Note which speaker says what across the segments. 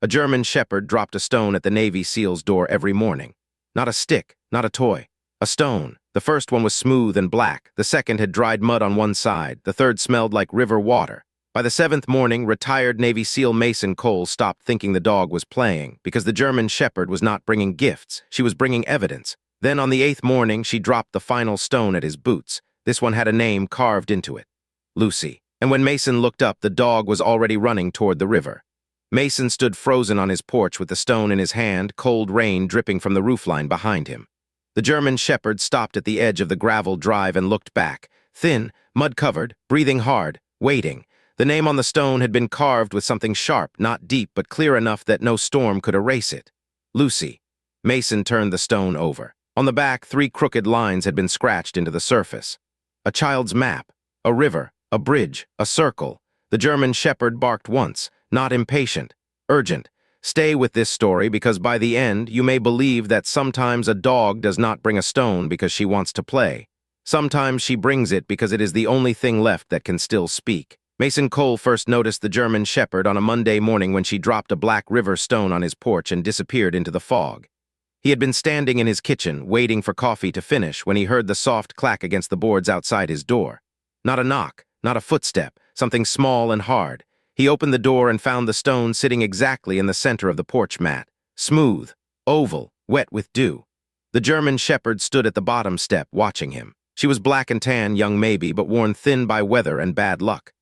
Speaker 1: A German shepherd dropped a stone at the Navy SEAL's door every morning. Not a stick, not a toy. A stone. The first one was smooth and black, the second had dried mud on one side, the third smelled like river water. By the seventh morning, retired Navy SEAL Mason Cole stopped thinking the dog was playing, because the German shepherd was not bringing gifts, she was bringing evidence. Then on the eighth morning, she dropped the final stone at his boots. This one had a name carved into it. Lucy. And when Mason looked up, the dog was already running toward the river. Mason stood frozen on his porch with the stone in his hand, cold rain dripping from the roofline behind him. The German shepherd stopped at the edge of the gravel drive and looked back, thin, mud-covered, breathing hard, waiting. The name on the stone had been carved with something sharp, not deep, but clear enough that no storm could erase it. Lucy. Mason turned the stone over. On the back, 3 crooked lines had been scratched into the surface. A child's map, a river, a bridge, a circle. The German shepherd barked once. Not impatient, urgent. Stay with this story because by the end you may believe that sometimes a dog does not bring a stone because she wants to play. Sometimes she brings it because it is the only thing left that can still speak. Mason Cole first noticed the German shepherd on a Monday morning when she dropped a black river stone on his porch and disappeared into the fog. He had been standing in his kitchen, waiting for coffee to finish, when he heard the soft clack against the boards outside his door. Not a knock, not a footstep, something small and hard. He opened the door and found the stone sitting exactly in the center of the porch mat. Smooth, oval, wet with dew. The German shepherd stood at the bottom step, watching him. She was black and tan, young maybe, but worn thin by weather and bad luck.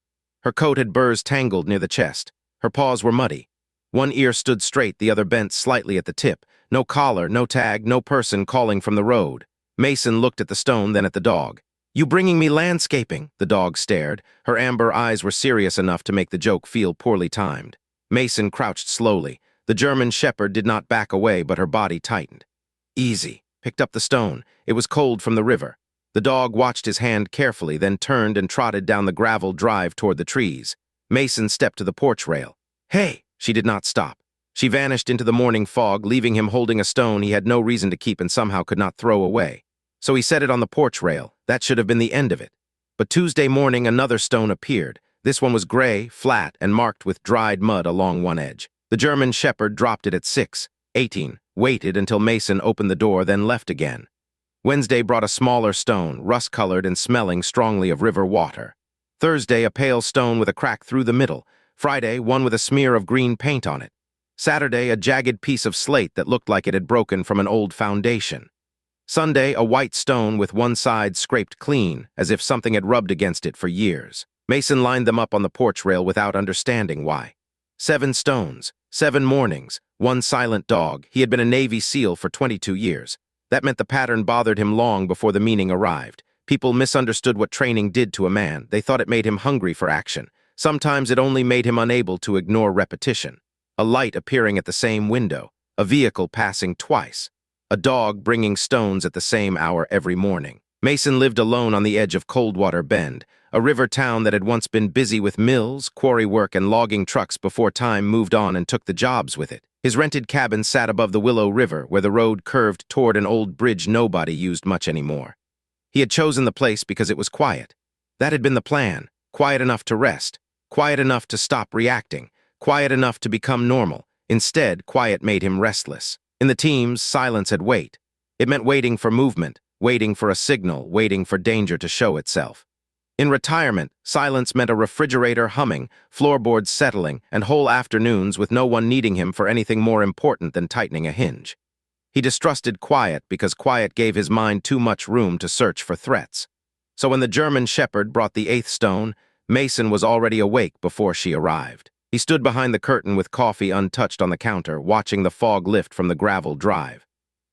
Speaker 1: Her coat had burrs tangled near the chest. Her paws were muddy. One ear stood straight, the other bent slightly at the tip. No collar, no tag, no person calling from the road. Mason looked at the stone, then at the dog. "You bringing me landscaping?" The dog stared. Her amber eyes were serious enough to make the joke feel poorly timed. Mason crouched slowly. The German shepherd did not back away, but her body tightened. Easy. Picked up the stone. It was cold from the river. The dog watched his hand carefully, then turned and trotted down the gravel drive toward the trees. Mason stepped to the porch rail. "Hey!" She did not stop. She vanished into the morning fog, leaving him holding a stone he had no reason to keep and somehow could not throw away. So he set it on the porch rail. That should have been the end of it. But Tuesday morning another stone appeared. This one was gray, flat, and marked with dried mud along one edge. The German shepherd dropped it at 6:18, waited until Mason opened the door, then left again. Wednesday brought a smaller stone, rust-colored and smelling strongly of river water. Thursday, a pale stone with a crack through the middle. Friday, one with a smear of green paint on it. Saturday, a jagged piece of slate that looked like it had broken from an old foundation. Sunday, a white stone with one side scraped clean, as if something had rubbed against it for years. Mason lined them up on the porch rail without understanding why. 7 stones, 7 mornings, 1 silent dog. He had been a Navy SEAL for 22 years. That meant the pattern bothered him long before the meaning arrived. People misunderstood what training did to a man. They thought it made him hungry for action. Sometimes it only made him unable to ignore repetition. A light appearing at the same window, a vehicle passing twice. A dog bringing stones at the same hour every morning. Mason lived alone on the edge of Coldwater Bend, a river town that had once been busy with mills, quarry work, and logging trucks before time moved on and took the jobs with it. His rented cabin sat above the Willow River, where the road curved toward an old bridge nobody used much anymore. He had chosen the place because it was quiet. That had been the plan. Quiet enough to rest. Quiet enough to stop reacting. Quiet enough to become normal. Instead, quiet made him restless. In the teams, silence had wait. It meant waiting for movement, waiting for a signal, waiting for danger to show itself. In retirement, silence meant a refrigerator humming, floorboards settling, and whole afternoons with no one needing him for anything more important than tightening a hinge. He distrusted quiet because quiet gave his mind too much room to search for threats. So when the German shepherd brought the 8th stone, Mason was already awake before she arrived. He stood behind the curtain with coffee untouched on the counter, watching the fog lift from the gravel drive.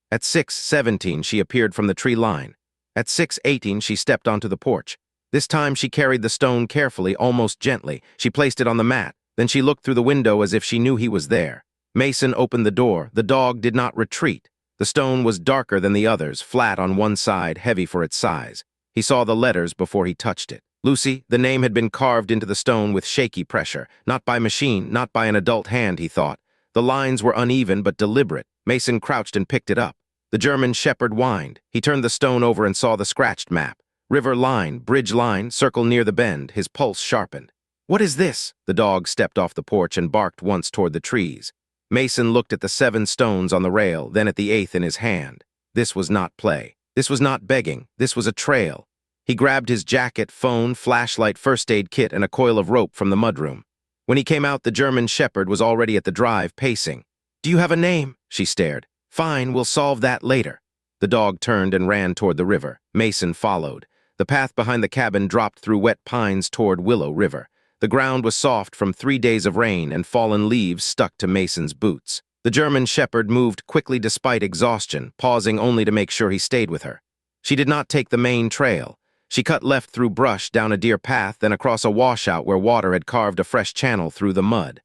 Speaker 1: At 6:17, she appeared from the tree line. At 6:18, she stepped onto the porch. This time she carried the stone carefully, almost gently. She placed it on the mat. Then she looked through the window as if she knew he was there. Mason opened the door. The dog did not retreat. The stone was darker than the others, flat on one side, heavy for its size. He saw the letters before he touched it. Lucy, the name had been carved into the stone with shaky pressure. Not by machine, not by an adult hand, he thought. The lines were uneven but deliberate. Mason crouched and picked it up. The German shepherd whined. He turned the stone over and saw the scratched map. River line, bridge line, circle near the bend. His pulse sharpened. "What is this?" The dog stepped off the porch and barked once toward the trees. Mason looked at the 7 stones on the rail, then at the 8th in his hand. This was not play. This was not begging. This was a trail. He grabbed his jacket, phone, flashlight, first aid kit, and a coil of rope from the mudroom. When he came out, the German Shepherd was already at the drive, pacing. "Do you have a name?" she stared. "Fine, we'll solve that later." The dog turned and ran toward the river. Mason followed. The path behind the cabin dropped through wet pines toward Willow River. The ground was soft from 3 days of rain, and fallen leaves stuck to Mason's boots. The German Shepherd moved quickly despite exhaustion, pausing only to make sure he stayed with her. She did not take the main trail. She cut left through brush, down a deer path, then across a washout where water had carved a fresh channel through the mud.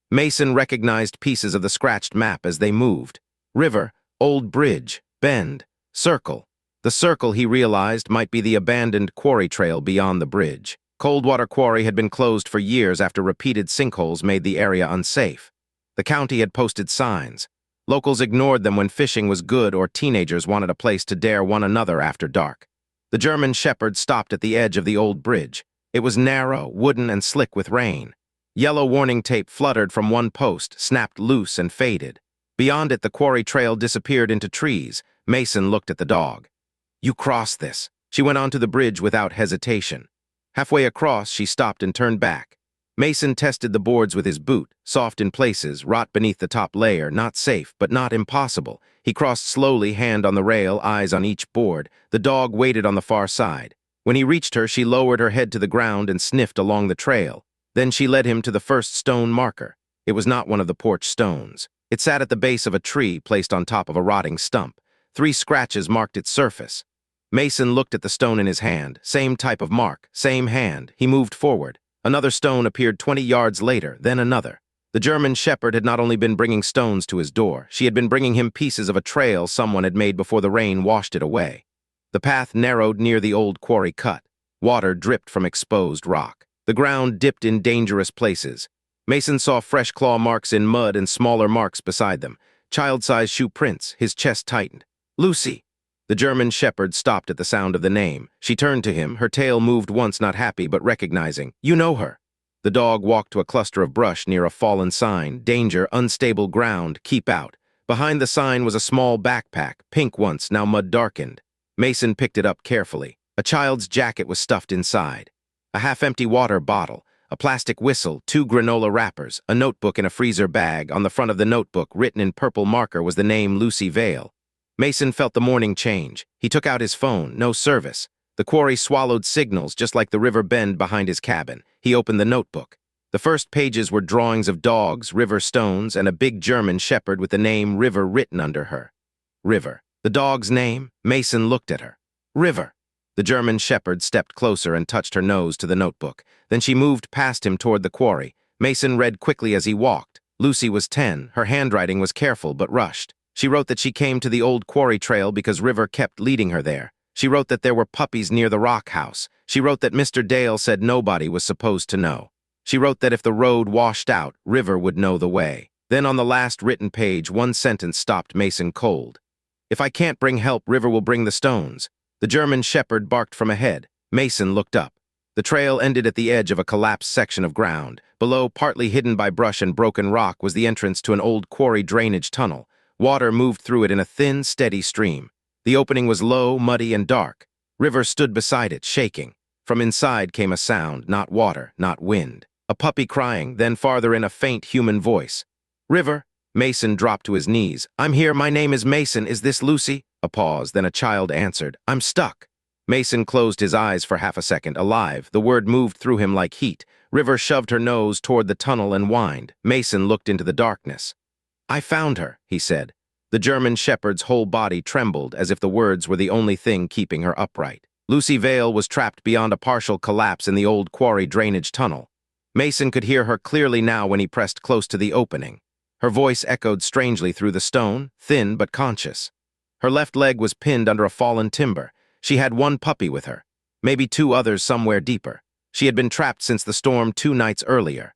Speaker 1: Mason recognized pieces of the scratched map as they moved. River, old bridge, bend, circle. The circle, he realized, might be the abandoned quarry trail beyond the bridge. Coldwater Quarry had been closed for years after repeated sinkholes made the area unsafe. The county had posted signs. Locals ignored them when fishing was good or teenagers wanted a place to dare one another after dark. The German Shepherd stopped at the edge of the old bridge. It was narrow, wooden, and slick with rain. Yellow warning tape fluttered from one post, snapped loose and faded. Beyond it, the quarry trail disappeared into trees. Mason looked at the dog. "You cross this." She went onto the bridge without hesitation. Halfway across, she stopped and turned back. Mason tested the boards with his boot, soft in places, rot beneath the top layer, not safe, but not impossible. He crossed slowly, hand on the rail, eyes on each board. The dog waited on the far side. When he reached her, she lowered her head to the ground and sniffed along the trail. Then she led him to the first stone marker. It was not one of the porch stones. It sat at the base of a tree placed on top of a rotting stump. 3 scratches marked its surface. Mason looked at the stone in his hand. Same type of mark, same hand. He moved forward. Another stone appeared 20 yards later, then another. The German Shepherd had not only been bringing stones to his door, she had been bringing him pieces of a trail someone had made before the rain washed it away. The path narrowed near the old quarry cut. Water dripped from exposed rock. The ground dipped in dangerous places. Mason saw fresh claw marks in mud and smaller marks beside them. Child-sized shoe prints. His chest tightened. "Lucy!" The German Shepherd stopped at the sound of the name. She turned to him, her tail moved once, not happy, but recognizing. "You know her." The dog walked to a cluster of brush near a fallen sign. "Danger, unstable ground, keep out." Behind the sign was a small backpack, pink once, now mud-darkened. Mason picked it up carefully. A child's jacket was stuffed inside. A half-empty water bottle, a plastic whistle, 2 granola wrappers, a notebook in a freezer bag. On the front of the notebook, written in purple marker, was the name Lucy Vale. Mason felt the morning change. He took out his phone. No service. The quarry swallowed signals just like the river bend behind his cabin. He opened the notebook. The first pages were drawings of dogs, river stones, and a big German Shepherd with the name River written under her. River. The dog's name? Mason looked at her. River. The German Shepherd stepped closer and touched her nose to the notebook. Then she moved past him toward the quarry. Mason read quickly as he walked. Lucy was 10. Her handwriting was careful but rushed. She wrote that she came to the old quarry trail because River kept leading her there. She wrote that there were puppies near the rock house. She wrote that Mr. Dale said nobody was supposed to know. She wrote that if the road washed out, River would know the way. Then on the last written page, one sentence stopped Mason cold. "If I can't bring help, River will bring the stones." The German Shepherd barked from ahead. Mason looked up. The trail ended at the edge of a collapsed section of ground. Below, partly hidden by brush and broken rock, was the entrance to an old quarry drainage tunnel. Water moved through it in a thin, steady stream. The opening was low, muddy, and dark. River stood beside it, shaking. From inside came a sound, not water, not wind. A puppy crying, then farther in a faint human voice. "River." Mason dropped to his knees. "I'm here, my name is Mason, is this Lucy?" A pause, then a child answered. "I'm stuck." Mason closed his eyes for half a second, alive. The word moved through him like heat. River shoved her nose toward the tunnel and whined. Mason looked into the darkness. "I found her," he said. The German Shepherd's whole body trembled as if the words were the only thing keeping her upright. Lucy Vale was trapped beyond a partial collapse in the old quarry drainage tunnel. Mason could hear her clearly now when he pressed close to the opening. Her voice echoed strangely through the stone, thin but conscious. Her left leg was pinned under a fallen timber. She had 1 puppy with her, maybe 2 others somewhere deeper. She had been trapped since the storm 2 nights earlier.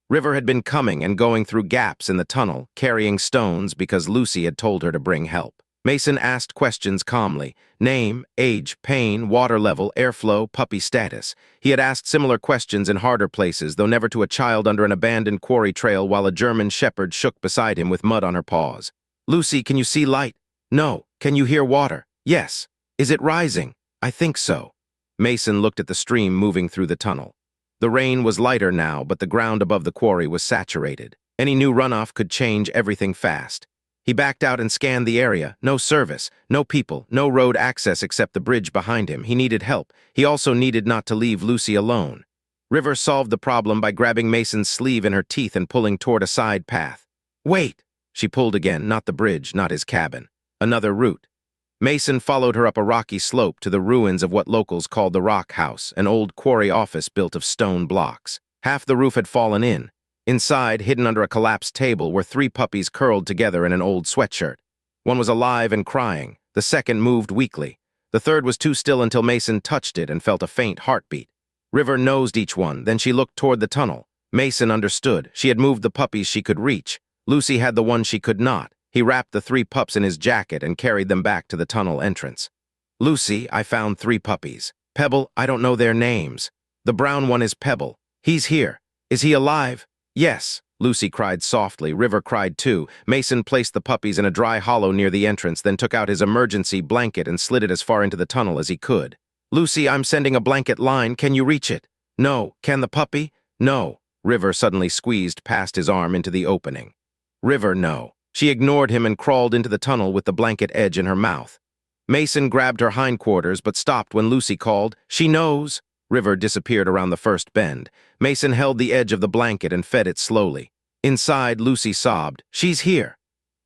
Speaker 1: River had been coming and going through gaps in the tunnel, carrying stones because Lucy had told her to bring help. Mason asked questions calmly. Name, age, pain, water level, airflow, puppy status. He had asked similar questions in harder places, though never to a child under an abandoned quarry trail while a German shepherd shook beside him with mud on her paws. Lucy, can you see light? No. Can you hear water? Yes. Is it rising? I think so. Mason looked at the stream moving through the tunnel. The rain was lighter now, but the ground above the quarry was saturated. Any new runoff could change everything fast. He backed out and scanned the area. No service, no people, no road access except the bridge behind him. He needed help. He also needed not to leave Lucy alone. River solved the problem by grabbing Mason's sleeve in her teeth and pulling toward a side path. Wait! She pulled again, not the bridge, not his cabin. Another route. Mason followed her up a rocky slope to the ruins of what locals called the Rock House, an old quarry office built of stone blocks. Half the roof had fallen in. Inside, hidden under a collapsed table, were 3 puppies curled together in an old sweatshirt. One was alive and crying. The second moved weakly. The third was too still until Mason touched it and felt a faint heartbeat. River nosed each one, then she looked toward the tunnel. Mason understood. She had moved the puppies she could reach. Lucy had the one she could not. He wrapped the 3 pups in his jacket and carried them back to the tunnel entrance. Lucy, I found 3 puppies. Pebble, I don't know their names. The brown one is Pebble. He's here. Is he alive? Yes, Lucy cried softly. River cried too. Mason placed the puppies in a dry hollow near the entrance, then took out his emergency blanket and slid it as far into the tunnel as he could. Lucy, I'm sending a blanket line. Can you reach it? No. Can the puppy? No. River suddenly squeezed past his arm into the opening. River, no. She ignored him and crawled into the tunnel with the blanket edge in her mouth. Mason grabbed her hindquarters but stopped when Lucy called, "She knows!" River disappeared around the first bend. Mason held the edge of the blanket and fed it slowly. Inside, Lucy sobbed, "She's here!"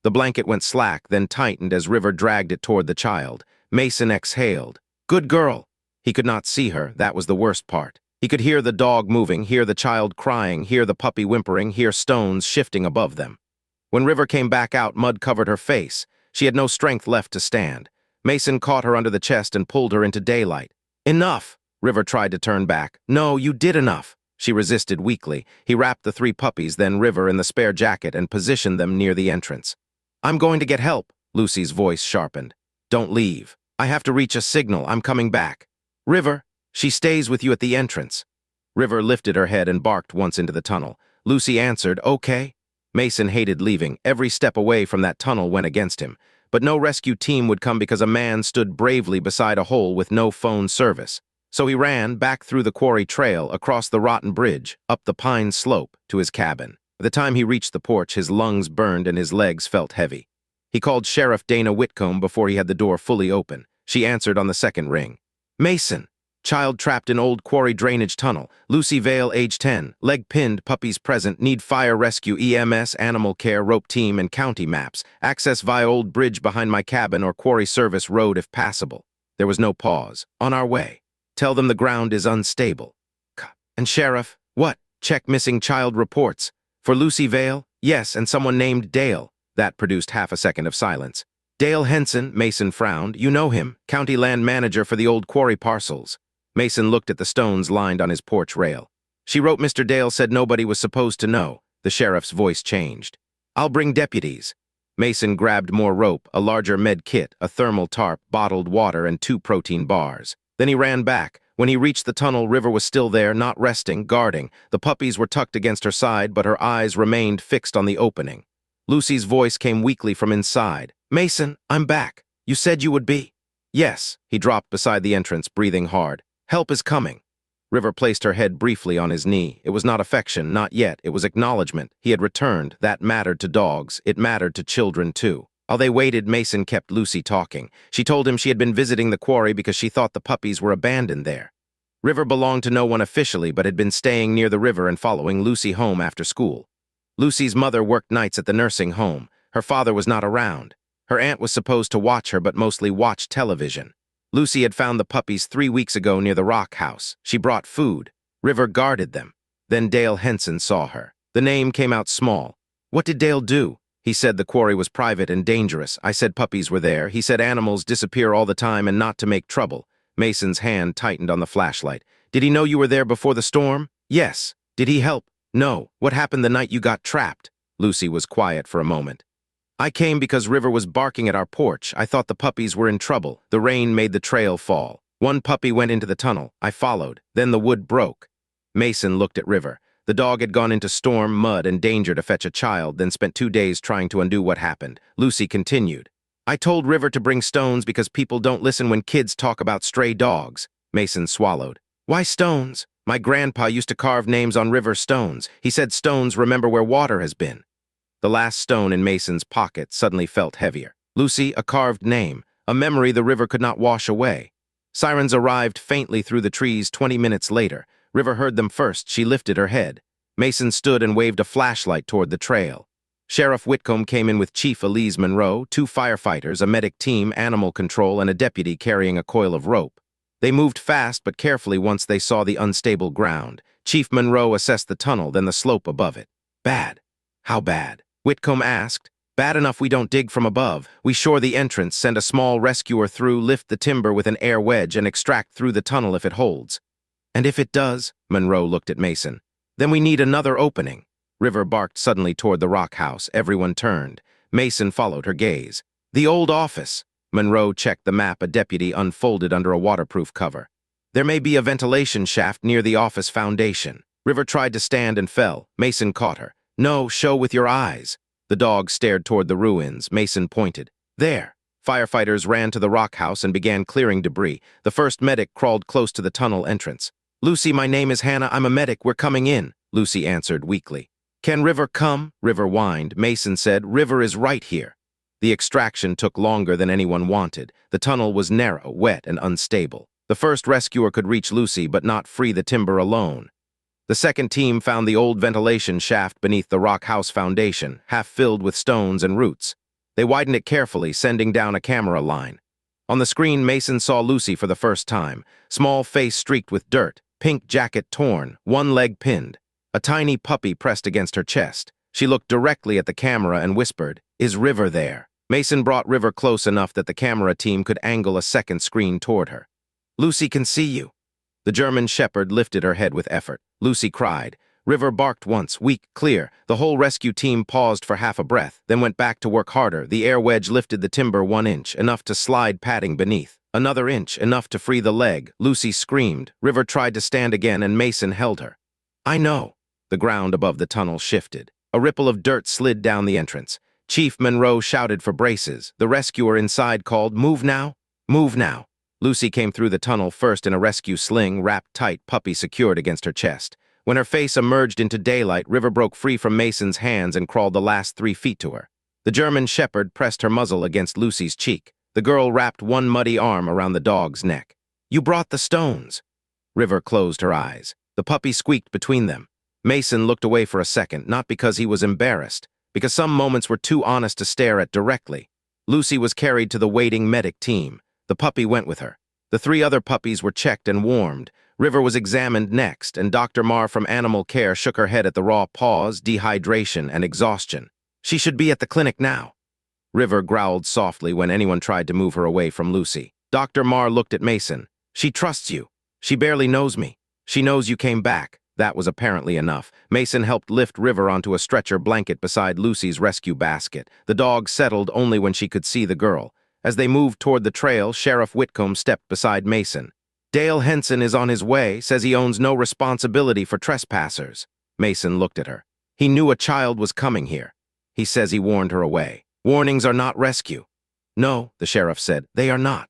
Speaker 1: The blanket went slack, then tightened as River dragged it toward the child. Mason exhaled. "Good girl!" He could not see her, that was the worst part. He could hear the dog moving, hear the child crying, hear the puppy whimpering, hear stones shifting above them. When River came back out, mud covered her face. She had no strength left to stand. Mason caught her under the chest and pulled her into daylight. "Enough!" River tried to turn back. "No, you did enough." She resisted weakly. He wrapped the 3 puppies, then River in the spare jacket, and positioned them near the entrance. "I'm going to get help," Lucy's voice sharpened. "Don't leave. I have to reach a signal. I'm coming back." "River, she stays with you at the entrance." River lifted her head and barked once into the tunnel. Lucy answered, "Okay." Mason hated leaving. Every step away from that tunnel went against him. But no rescue team would come because a man stood bravely beside a hole with no phone service. So he ran back through the quarry trail, across the rotten bridge, up the pine slope, to his cabin. By the time he reached the porch, his lungs burned and his legs felt heavy. He called Sheriff Dana Whitcomb before he had the door fully open. She answered on the second ring. "Mason. Child trapped in old quarry drainage tunnel. Lucy Vale, age 10. Leg pinned, puppies present. Need fire rescue, EMS, animal care, rope team, and county maps. Access via old bridge behind my cabin or quarry service road if passable." There was no pause. "On our way. Tell them the ground is unstable." "And Sheriff, what? Check missing child reports. For Lucy Vale? Yes, and someone named Dale." That produced half a second of silence. "Dale Henson," Mason frowned. "You know him. County land manager for the old quarry parcels." Mason looked at the stones lined on his porch rail. "She wrote Mr. Dale said nobody was supposed to know." The sheriff's voice changed. "I'll bring deputies." Mason grabbed more rope, a larger med kit, a thermal tarp, bottled water, and 2 protein bars. Then he ran back. When he reached the tunnel, River was still there, not resting, guarding. The puppies were tucked against her side, but her eyes remained fixed on the opening. Lucy's voice came weakly from inside. "Mason, I'm back. You said you would be." "Yes." He dropped beside the entrance, breathing hard. "Help is coming." River placed her head briefly on his knee. It was not affection, not yet. It was acknowledgement. He had returned. That mattered to dogs. It mattered to children, too. While they waited, Mason kept Lucy talking. She told him she had been visiting the quarry because she thought the puppies were abandoned there. River belonged to no one officially, but had been staying near the river and following Lucy home after school. Lucy's mother worked nights at the nursing home. Her father was not around. Her aunt was supposed to watch her, but mostly watched television. Lucy had found the puppies 3 weeks ago near the Rock House. She brought food. River guarded them. Then Dale Henson saw her. The name came out small. "What did Dale do?" "He said the quarry was private and dangerous. I said puppies were there. He said animals disappear all the time and not to make trouble." Mason's hand tightened on the flashlight. "Did he know you were there before the storm?" "Yes." "Did he help?" "No." "What happened the night you got trapped?" Lucy was quiet for a moment. I came because River was barking at our porch. I thought the puppies were in trouble. The rain made the trail fall. One puppy went into the tunnel. I followed. Then the wood broke. Mason looked at River. The dog had gone into storm, mud, and danger to fetch a child, then spent 2 days trying to undo what happened. Lucy continued. I told River to bring stones because people don't listen when kids talk about stray dogs. Mason swallowed. Why stones? My grandpa used to carve names on river stones. He said stones remember where water has been. The last stone in Mason's pocket suddenly felt heavier. Lucy, a carved name, a memory the river could not wash away. Sirens arrived faintly through the trees 20 minutes later. River heard them first. She lifted her head. Mason stood and waved a flashlight toward the trail. Sheriff Whitcomb came in with Chief Elise Monroe, 2 firefighters, a medic team, animal control, and a deputy carrying a coil of rope. They moved fast but carefully once they saw the unstable ground. Chief Monroe assessed the tunnel, then the slope above it. Bad. How bad? Whitcomb asked. Bad enough we don't dig from above. We shore the entrance, send a small rescuer through, lift the timber with an air wedge, and extract through the tunnel if it holds. And if it does? Monroe looked at Mason. Then we need another opening. River barked suddenly toward the rock house. Everyone turned. Mason followed her gaze. The old office. Monroe checked the map a deputy unfolded under a waterproof cover. There may be a ventilation shaft near the office foundation. River tried to stand and fell. Mason caught her. No, show with your eyes. The dog stared toward the ruins. Mason pointed. There. Firefighters ran to the rock house and began clearing debris. The first medic crawled close to the tunnel entrance. Lucy, my name is Hannah. I'm a medic. We're coming in, Lucy answered weakly. Can River come? River whined. Mason said, River is right here. The extraction took longer than anyone wanted. The tunnel was narrow, wet, and unstable. The first rescuer could reach Lucy but not free the timber alone. The second team found the old ventilation shaft beneath the rock house foundation, half filled with stones and roots. They widened it carefully, sending down a camera line. On the screen, Mason saw Lucy for the first time. Small face streaked with dirt, pink jacket torn, one leg pinned. A tiny puppy pressed against her chest. She looked directly at the camera and whispered, Is River there? Mason brought River close enough that the camera team could angle a second screen toward her. Lucy can see you. The German shepherd lifted her head with effort. Lucy cried. River barked once, weak, clear. The whole rescue team paused for half a breath, then went back to work harder. The air wedge lifted the timber 1 inch, enough to slide padding beneath. Another inch, enough to free the leg. Lucy screamed. River tried to stand again, and Mason held her. I know. The ground above the tunnel shifted. A ripple of dirt slid down the entrance. Chief Monroe shouted for braces. The rescuer inside called, Move now? Move now. Lucy came through the tunnel first in a rescue sling, wrapped tight, puppy secured against her chest. When her face emerged into daylight, River broke free from Mason's hands and crawled the last 3 feet to her. The German shepherd pressed her muzzle against Lucy's cheek. The girl wrapped one muddy arm around the dog's neck. You brought the stones. River closed her eyes. The puppy squeaked between them. Mason looked away for a second, not because he was embarrassed, because some moments were too honest to stare at directly. Lucy was carried to the waiting medic team. The puppy went with her. The 3 other puppies were checked and warmed. River was examined next, and Dr. Marr from Animal Care shook her head at the raw paws, dehydration, and exhaustion. She should be at the clinic now. River growled softly when anyone tried to move her away from Lucy. Dr. Marr looked at Mason. She trusts you. She barely knows me. She knows you came back. That was apparently enough. Mason helped lift River onto a stretcher blanket beside Lucy's rescue basket. The dog settled only when she could see the girl. As they moved toward the trail, Sheriff Whitcomb stepped beside Mason. Dale Henson is on his way, says he owns no responsibility for trespassers. Mason looked at her. He knew a child was coming here. He says he warned her away. Warnings are not rescue. No, the sheriff said, they are not.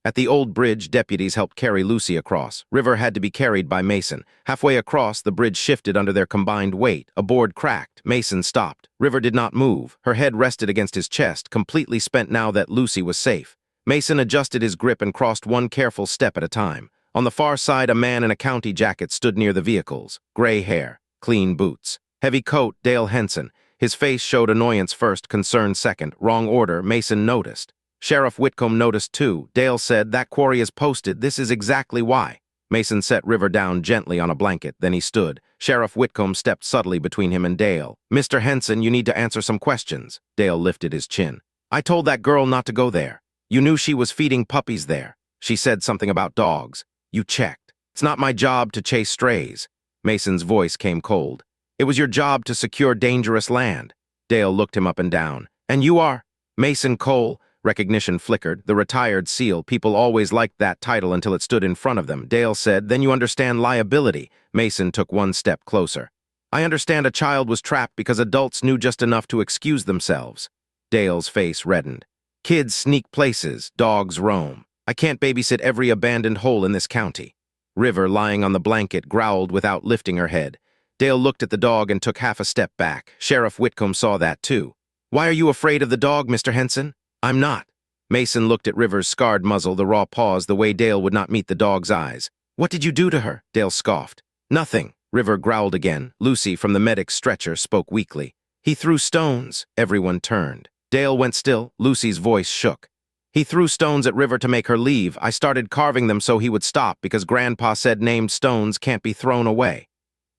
Speaker 1: At the old bridge, deputies helped carry Lucy across. River had to be carried by Mason. Halfway across, the bridge shifted under their combined weight. A board cracked. Mason stopped. River did not move. Her head rested against his chest, completely spent now that Lucy was safe. Mason adjusted his grip and crossed one careful step at a time. On the far side, a man in a county jacket stood near the vehicles. Gray hair, clean boots. Heavy coat, Dale Henson. His face showed annoyance first, concern second. Wrong order, Mason noticed. Sheriff Whitcomb noticed too. Dale said, that quarry is posted. This is exactly why. Mason set River down gently on a blanket. Then he stood. Sheriff Whitcomb stepped subtly between him and Dale. Mr. Henson, you need to answer some questions. Dale lifted his chin. I told that girl not to go there. You knew she was feeding puppies there. She said something about dogs. You checked. It's not my job to chase strays. Mason's voice came cold. It was your job to secure dangerous land. Dale looked him up and down. And you are? Mason Cole. Recognition flickered. The retired SEAL. People always liked that title until it stood in front of them. Dale said, then you understand liability. Mason took one step closer. I understand a child was trapped because adults knew just enough to excuse themselves. Dale's face reddened. Kids sneak places, dogs roam. I can't babysit every abandoned hole in this county. River, lying on the blanket, growled without lifting her head. Dale looked at the dog and took half a step back. Sheriff Whitcomb saw that too. Why are you afraid of the dog, Mr. Henson? I'm not. Mason looked at River's scarred muzzle, the raw paws, the way Dale would not meet the dog's eyes. What did you do to her? Dale scoffed. Nothing. River growled again. Lucy, from the medic's stretcher, spoke weakly. He threw stones. Everyone turned. Dale went still. Lucy's voice shook. He threw stones at River to make her leave. I started carving them so he would stop because Grandpa said named stones can't be thrown away.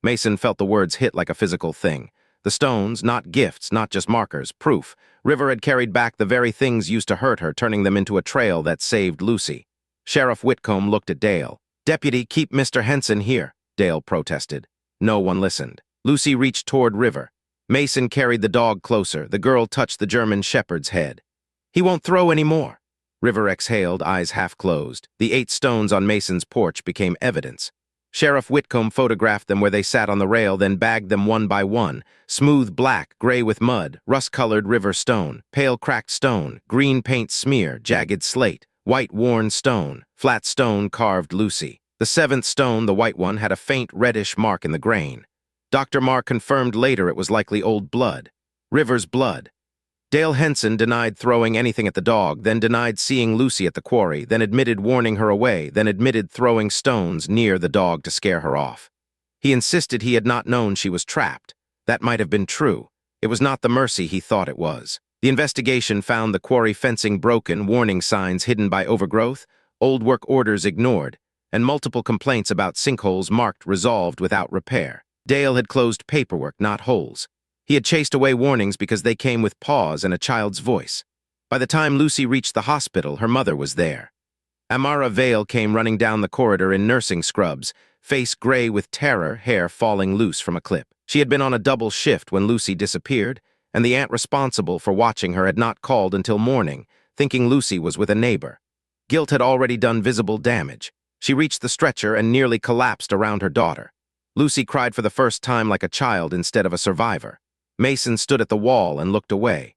Speaker 1: Mason felt the words hit like a physical thing. The stones, not gifts, not just markers, proof. River had carried back the very things used to hurt her, turning them into a trail that saved Lucy. Sheriff Whitcomb looked at Dale. Deputy, keep Mr. Henson here, Dale protested. No one listened. Lucy reached toward River. Mason carried the dog closer. The girl touched the German shepherd's head. He won't throw any more. River exhaled, eyes half closed. The 8 stones on Mason's porch became evidence. Sheriff Whitcomb photographed them where they sat on the rail, then bagged them one by one. Smooth black, gray with mud, rust-colored river stone, pale cracked stone, green paint smear, jagged slate, white worn stone, flat stone carved Lucy. The 7th stone, the white one, had a faint reddish mark in the grain. Dr. Marr confirmed later it was likely old blood. River's blood. Dale Henson denied throwing anything at the dog, then denied seeing Lucy at the quarry, then admitted warning her away, then admitted throwing stones near the dog to scare her off. He insisted he had not known she was trapped. That might have been true. It was not the mercy he thought it was. The investigation found the quarry fencing broken, warning signs hidden by overgrowth, old work orders ignored, and multiple complaints about sinkholes marked resolved without repair. Dale had closed paperwork, not holes. He had chased away warnings because they came with paws and a child's voice. By the time Lucy reached the hospital, her mother was there. Amara Vale came running down the corridor in nursing scrubs, face gray with terror, hair falling loose from a clip. She had been on a double shift when Lucy disappeared, and the aunt responsible for watching her had not called until morning, thinking Lucy was with a neighbor. Guilt had already done visible damage. She reached the stretcher and nearly collapsed around her daughter. Lucy cried for the first time like a child instead of a survivor. Mason stood at the wall and looked away.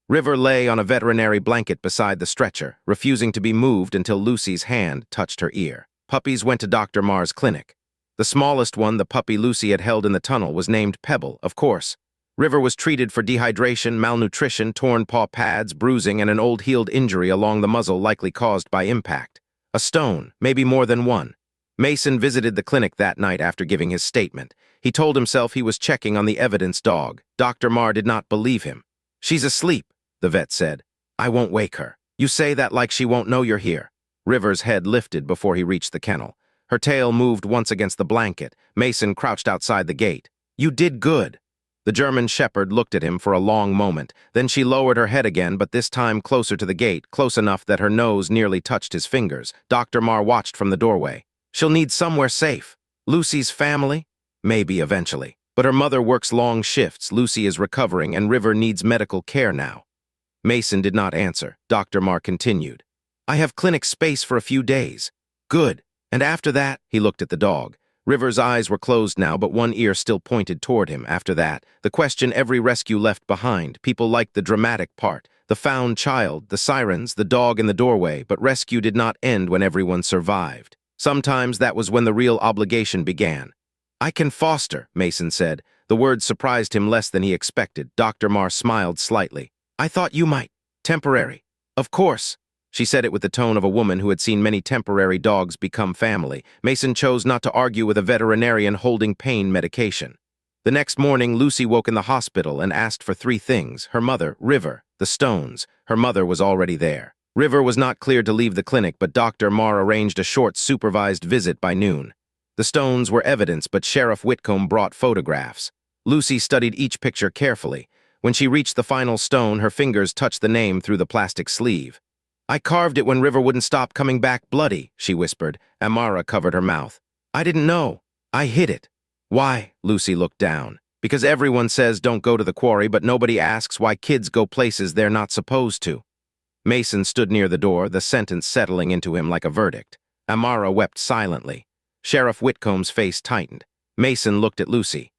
Speaker 1: River lay on a veterinary blanket beside the stretcher, refusing to be moved until Lucy's hand touched her ear. Puppies went to Dr. Marr's clinic. The smallest one, the puppy Lucy had held in the tunnel, was named Pebble, of course. River was treated for dehydration, malnutrition, torn paw pads, bruising, and an old healed injury along the muzzle likely caused by impact. A stone, maybe more than one. Mason visited the clinic that night after giving his statement. He told himself he was checking on the evidence dog. Dr. Marr did not believe him. She's asleep, the vet said. I won't wake her. You say that like she won't know you're here. River's head lifted before he reached the kennel. Her tail moved once against the blanket. Mason crouched outside the gate. You did good. The German shepherd looked at him for a long moment. Then she lowered her head again, but this time closer to the gate, close enough that her nose nearly touched his fingers. Dr. Marr watched from the doorway. She'll need somewhere safe. Lucy's family? Maybe eventually. But her mother works long shifts, Lucy is recovering, and River needs medical care now. Mason did not answer. Dr. Marr continued. I have clinic space for a few days. Good. And after that, he looked at the dog. River's eyes were closed now, but one ear still pointed toward him. After that, the question every rescue left behind. People liked the dramatic part. The found child, the sirens, the dog in the doorway, but rescue did not end when everyone survived. Sometimes that was when the real obligation began. I can foster, Mason said. The words surprised him less than he expected. Dr. Marr smiled slightly. I thought you might. Temporary. Of course. She said it with the tone of a woman who had seen many temporary dogs become family. Mason chose not to argue with a veterinarian holding pain medication. The next morning, Lucy woke in the hospital and asked for 3 things. Her mother, River, the stones. Her mother was already there. River was not cleared to leave the clinic, but Dr. Marr arranged a short supervised visit by noon. The stones were evidence, but Sheriff Whitcomb brought photographs. Lucy studied each picture carefully. When she reached the final stone, her fingers touched the name through the plastic sleeve. I carved it when River wouldn't stop coming back bloody, she whispered. Amara covered her mouth. I didn't know. I hid it. Why? Lucy looked down. Because everyone says don't go to the quarry, but nobody asks why kids go places they're not supposed to. Mason stood near the door, the sentence settling into him like a verdict. Amara wept silently. Sheriff Whitcomb's face tightened. Mason looked at Lucy.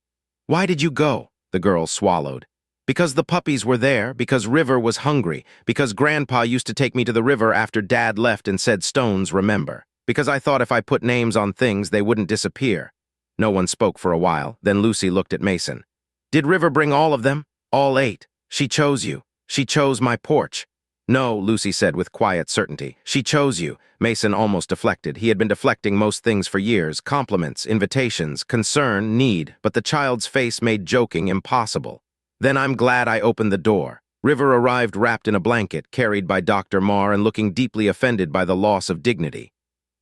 Speaker 1: "Why did you go?" The girl swallowed. "Because the puppies were there, because River was hungry, because Grandpa used to take me to the river after Dad left and said stones remember, because I thought if I put names on things they wouldn't disappear." No one spoke for a while, then Lucy looked at Mason. "Did River bring all of them?" "All 8. She chose you. She chose my porch." "No," Lucy said with quiet certainty. "She chose you." Mason almost deflected. He had been deflecting most things for years: compliments, invitations, concern, need, but the child's face made joking impossible. "Then I'm glad I opened the door." River arrived wrapped in a blanket, carried by Dr. Marr and looking deeply offended by the loss of dignity.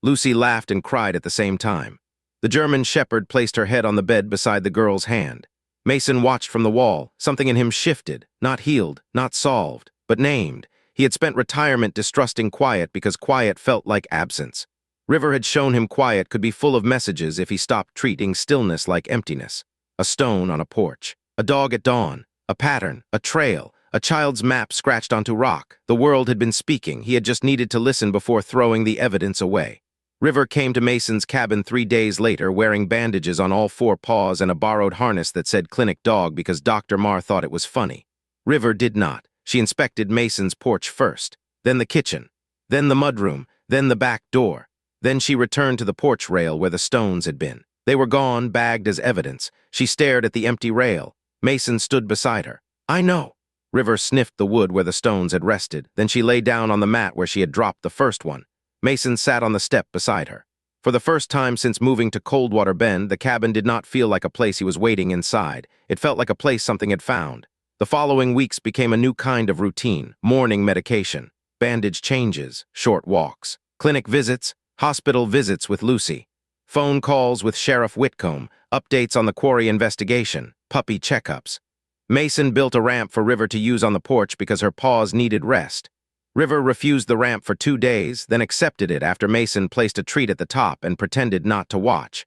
Speaker 1: Lucy laughed and cried at the same time. The German shepherd placed her head on the bed beside the girl's hand. Mason watched from the wall. Something in him shifted, not healed, not solved, but named. He had spent retirement distrusting quiet because quiet felt like absence. River had shown him quiet could be full of messages if he stopped treating stillness like emptiness. A stone on a porch, a dog at dawn, a pattern, a trail, a child's map scratched onto rock. The world had been speaking. He had just needed to listen before throwing the evidence away. River came to Mason's cabin 3 days later wearing bandages on all 4 paws and a borrowed harness that said clinic dog because Dr. Marr thought it was funny. River did not. She inspected Mason's porch first, then the kitchen, then the mudroom, then the back door. Then she returned to the porch rail where the stones had been. They were gone, bagged as evidence. She stared at the empty rail. Mason stood beside her. "I know." River sniffed the wood where the stones had rested. Then she lay down on the mat where she had dropped the first one. Mason sat on the step beside her. For the first time since moving to Coldwater Bend, the cabin did not feel like a place he was waiting inside. It felt like a place something had found. The following weeks became a new kind of routine: morning medication, bandage changes, short walks, clinic visits, hospital visits with Lucy, phone calls with Sheriff Whitcomb, updates on the quarry investigation, puppy checkups. Mason built a ramp for River to use on the porch because her paws needed rest. River refused the ramp for 2 days, then accepted it after Mason placed a treat at the top and pretended not to watch.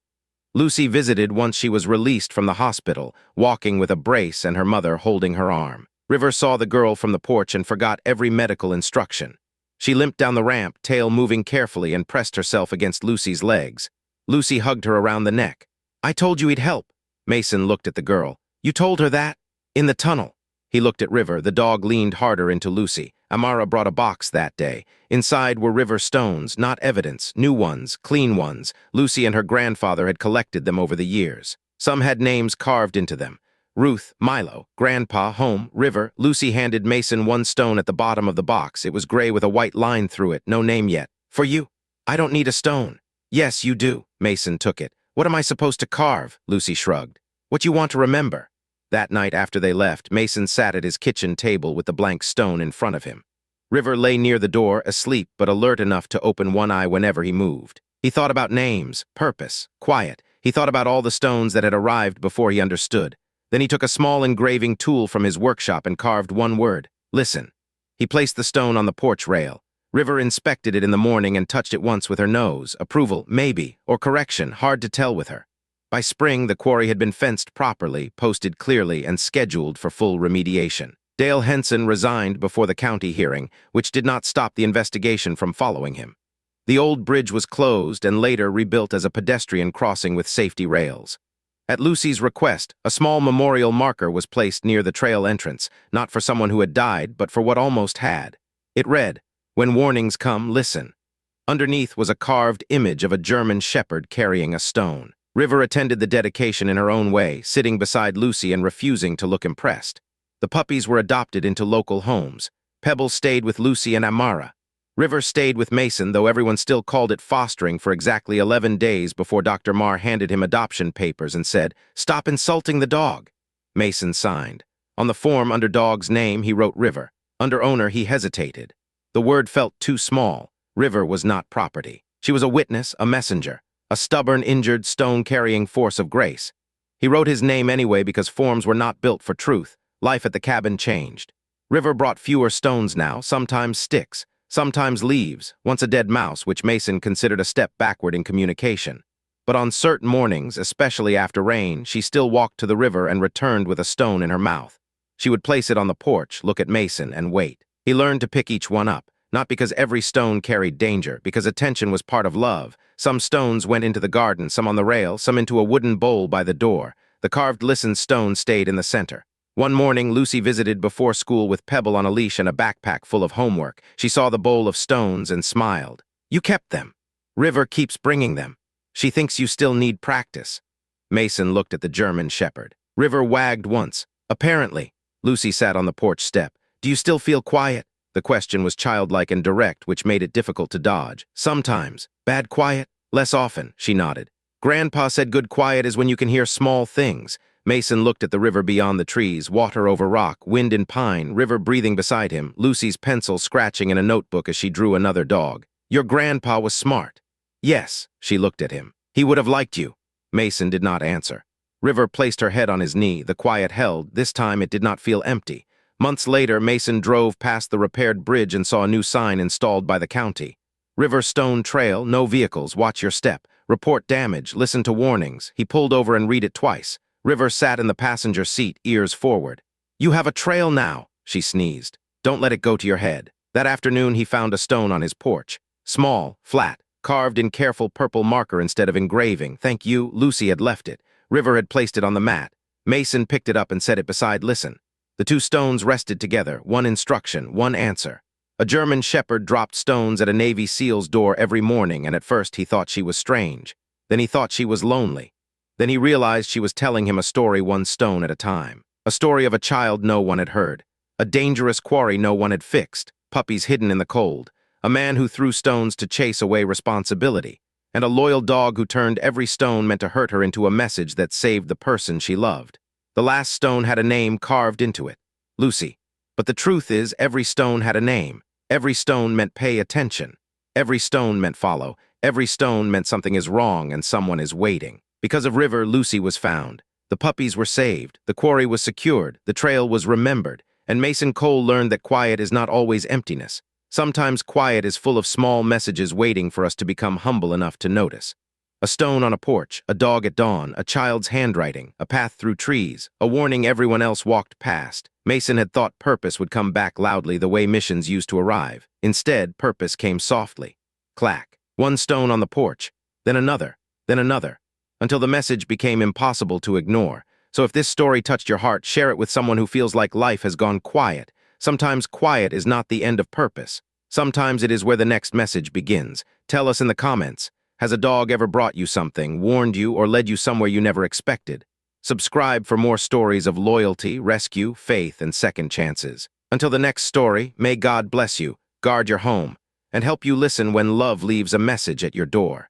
Speaker 1: Lucy visited once she was released from the hospital, walking with a brace and her mother holding her arm. River saw the girl from the porch and forgot every medical instruction. She limped down the ramp, tail moving carefully, and pressed herself against Lucy's legs. Lucy hugged her around the neck. "I told you he'd help." Mason looked at the girl. "You told her that?" "In the tunnel." He looked at River. The dog leaned harder into Lucy. Amara brought a box that day. Inside were River stones, not evidence, new ones, clean ones. Lucy and her grandfather had collected them over the years. Some had names carved into them. Ruth, Milo, Grandpa, Home, River. Lucy handed Mason one stone at the bottom of the box. It was gray with a white line through it, no name yet. "For you." "I don't need a stone." "Yes, you do." Mason took it. "What am I supposed to carve?" Lucy shrugged. "What you want to remember." That night after they left, Mason sat at his kitchen table with the blank stone in front of him. River lay near the door, asleep but alert enough to open one eye whenever he moved. He thought about names, purpose, quiet. He thought about all the stones that had arrived before he understood. Then he took a small engraving tool from his workshop and carved one word: listen. He placed the stone on the porch rail. River inspected it in the morning and touched it once with her nose. Approval, maybe, or correction, hard to tell with her. By spring, the quarry had been fenced properly, posted clearly, and scheduled for full remediation. Dale Henson resigned before the county hearing, which did not stop the investigation from following him. The old bridge was closed and later rebuilt as a pedestrian crossing with safety rails. At Lucy's request, a small memorial marker was placed near the trail entrance, not for someone who had died, but for what almost had. It read, "When warnings come, listen." Underneath was a carved image of a German shepherd carrying a stone. River attended the dedication in her own way, sitting beside Lucy and refusing to look impressed. The puppies were adopted into local homes. Pebble stayed with Lucy and Amara. River stayed with Mason, though everyone still called it fostering, for exactly 11 days before Dr. Marr handed him adoption papers and said, "Stop insulting the dog." Mason signed. On the form under dog's name, he wrote River. Under owner, he hesitated. The word felt too small. River was not property. She was a witness, a messenger. A stubborn, injured, stone-carrying force of grace. He wrote his name anyway because forms were not built for truth. Life at the cabin changed. River brought fewer stones now, sometimes sticks, sometimes leaves, once a dead mouse, which Mason considered a step backward in communication. But on certain mornings, especially after rain, she still walked to the river and returned with a stone in her mouth. She would place it on the porch, look at Mason, and wait. He learned to pick each one up, not because every stone carried danger, because attention was part of love. Some stones went into the garden, some on the rail, some into a wooden bowl by the door. The carved listen stone stayed in the center. One morning, Lucy visited before school with Pebble on a leash and a backpack full of homework. She saw the bowl of stones and smiled. "You kept them. River keeps bringing them. She thinks you still need practice." Mason looked at the German shepherd. River wagged once. "Apparently." Lucy sat on the porch step. "Do you still feel quiet?" The question was childlike and direct, which made it difficult to dodge. "Sometimes. Bad quiet? Less often," she nodded. "Grandpa said good quiet is when you can hear small things." Mason looked at the river beyond the trees, water over rock, wind in pine, river breathing beside him, Lucy's pencil scratching in a notebook as she drew another dog. "Your grandpa was smart." "Yes," she looked at him. "He would have liked you." Mason did not answer. River placed her head on his knee, the quiet held. This time it did not feel empty. Months later, Mason drove past the repaired bridge and saw a new sign installed by the county. "River Stone Trail, no vehicles, watch your step. Report damage, listen to warnings." He pulled over and read it twice. River sat in the passenger seat, ears forward. "You have a trail now," she sneezed. "Don't let it go to your head." That afternoon he found a stone on his porch. Small, flat, carved in careful purple marker instead of engraving. "Thank you." Lucy had left it. River had placed it on the mat. Mason picked it up and set it beside Listen. The two stones rested together, one instruction, one answer. A German shepherd dropped stones at a Navy SEAL's door every morning, and at first he thought she was strange. Then he thought she was lonely. Then he realized she was telling him a story one stone at a time. A story of a child no one had heard. A dangerous quarry no one had fixed. Puppies hidden in the cold. A man who threw stones to chase away responsibility. And a loyal dog who turned every stone meant to hurt her into a message that saved the person she loved. The last stone had a name carved into it. Lucy. But the truth is, every stone had a name. Every stone meant pay attention. Every stone meant follow. Every stone meant something is wrong and someone is waiting. Because of River, Lucy was found. The puppies were saved. The quarry was secured. The trail was remembered. And Mason Cole learned that quiet is not always emptiness. Sometimes quiet is full of small messages waiting for us to become humble enough to notice. A stone on a porch, a dog at dawn, a child's handwriting, a path through trees, a warning everyone else walked past. Mason had thought purpose would come back loudly the way missions used to arrive. Instead, purpose came softly. Clack. One stone on the porch, then another, until the message became impossible to ignore. So if this story touched your heart, share it with someone who feels like life has gone quiet. Sometimes quiet is not the end of purpose. Sometimes it is where the next message begins. Tell us in the comments. Has a dog ever brought you something, warned you, or led you somewhere you never expected? Subscribe for more stories of loyalty, rescue, faith, and second chances. Until the next story, may God bless you, guard your home, and help you listen when love leaves a message at your door.